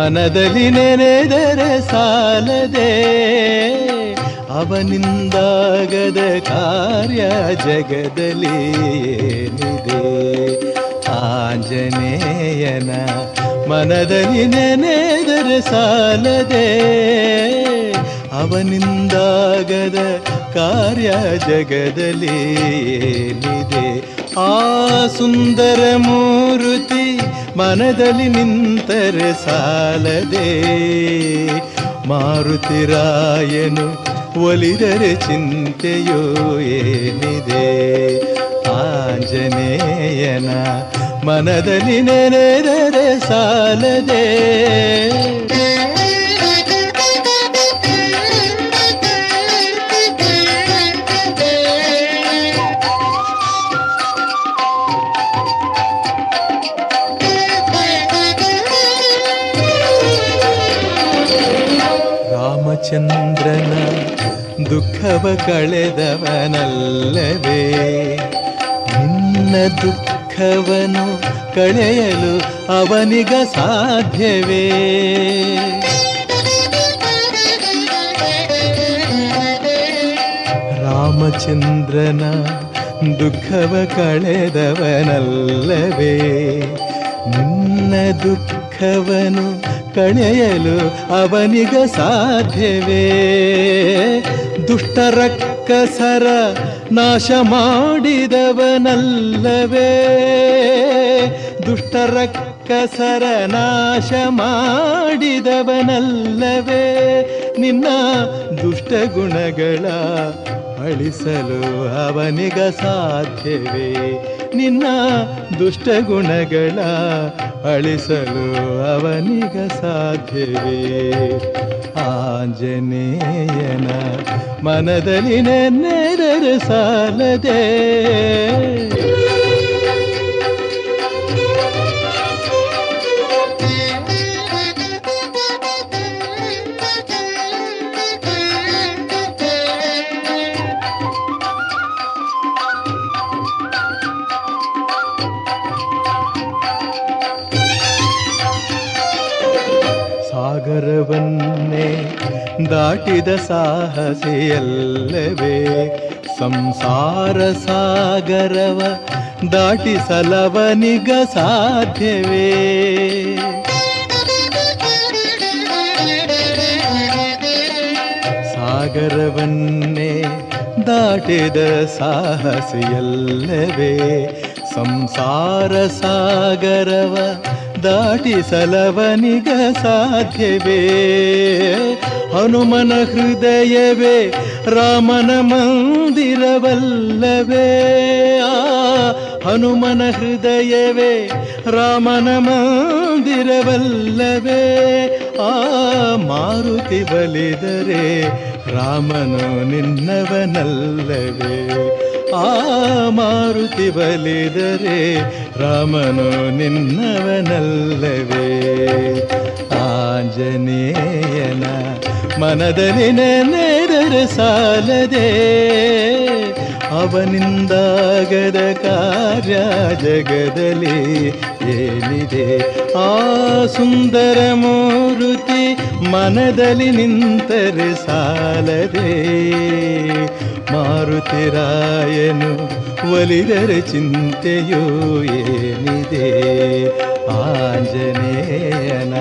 ಮನದಲ್ಲಿ ನೆನೆದರೆ ಸಾಲದೆ ಅವನಿಂದಾಗದ ಕಾರ್ಯ ಜಗದಲ್ಲಿ ಏನಿದೆ. ಆಂಜನೇಯನ ಮನದಲ್ಲಿ ನೆನೆದರೆ ಸಾಲದೆ ಅವನಿಂದಾಗದ ಕಾರ್ಯ ಜಗದಲ್ಲಿ ಏನಿದೆ. ಆ ಸುಂದರ ಮೂರ್ತಿ ಮನದಲ್ಲಿ ನಿಂತರೆ ಸಾಲದೆ ಮಾರುತಿರಾಯನು ಒಲಿದರೆ ಚಿಂತೆಯೋ ಏನಿದೆ. ಆಂಜನೇಯನ ಮನದಲ್ಲಿ ನೆನೆದರೆ ಸಾಲದೆ. ರಾಮಚಂದ್ರನ ದುಃಖವ ಕಳೆದವನಲ್ಲವೇ ನಿನ್ನ ದುಃಖವನು ಕಳೆಯಲು ಅವನಿಗ ಸಾಧ್ಯವೇ. ರಾಮಚಂದ್ರನ ದುಃಖವ ಕಳೆದವನಲ್ಲವೇ ನಿನ್ನ ದುಃಖವನು ಕಳೆಯಲು ಅವನಿಗ ಸಾಧ್ಯವೇ. ದುಷ್ಟರಕ್ಕಸರ ನಾಶ ಮಾಡಿದವನಲ್ಲವೇ ದುಷ್ಟರಕ್ಕಸರ ನಾಶ ಮಾಡಿದವನಲ್ಲವೇ ನಿನ್ನ ದುಷ್ಟಗುಣಗಳ ಅಳಿಸಲು ಅವನಿಗ ಸಾಧ್ಯವೇ. ನಿನ್ನ ದುಷ್ಟಗುಣಗಳ ಅಳಿಸಲು ಅವನಿಗ ಸಾಧ್ಯವೇ. ಆಂಜನೇಯನ ಮನದಲ್ಲಿ ನೆನೆದರೆ ಸಾಲದೆ. ಸಾಗರವನ್ನೇ ದಾಟಿದ ಸಾಹಸಿಯಲ್ಲವೇ ಸಂಸಾರ ಸಾಗರವ ದಾಟಿಸಲವನಿಗ ಸಾಧ್ಯವೇ. ಸಾಗರವನ್ನೇ ದಾಟಿದ ಸಾಹಸಿಯಲ್ಲವೇ ಸಂಸಾರ ಸಾಗರವ ದಾಟಿಸಲವನಿಗ ಸಾಧ್ಯವೇ. ಹನುಮನ ಹೃದಯವೇ ರಾಮನ ಮಂದಿರವಲ್ಲವೇ. ಹನುಮನ ಹೃದಯವೇ ರಾಮನ ಮಂದಿರವಲ್ಲವೇ. ಆ ಮಾರುತಿ ಬಲಿದರೆ ರಾಮನು ನಿನ್ನವನಲ್ಲವೇ. ಆ ಮಾರುತಿ ಬಲಿದರೆ ರಾಮನು ನಿನ್ನವನಲ್ಲವೇ. ಆಂಜನೇಯನ ಮನದಲ್ಲಿ ನೆನೆದರೆ ಸಾಲದೆ ಅವನಿಂದಾಗದ ಕಾರ್ಯ ಜಗದಲ್ಲಿ ಏನಿದೆ. ಆ ಸುಂದರ ಮೂರ್ತಿ ಮನದಲ್ಲಿ ನಿಂತರೆ ಸಾಲದೆ ಮಾರುತಿರಾಯನು ಒಲಿದರೆ ಚಿಂತೆಯೋ ಏನಿದೆ. ಆಂಜನೇಯನ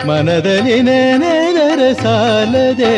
ಮನದಲ್ಲಿ ನೆನೆದರೆ ಸಾಲದೆ.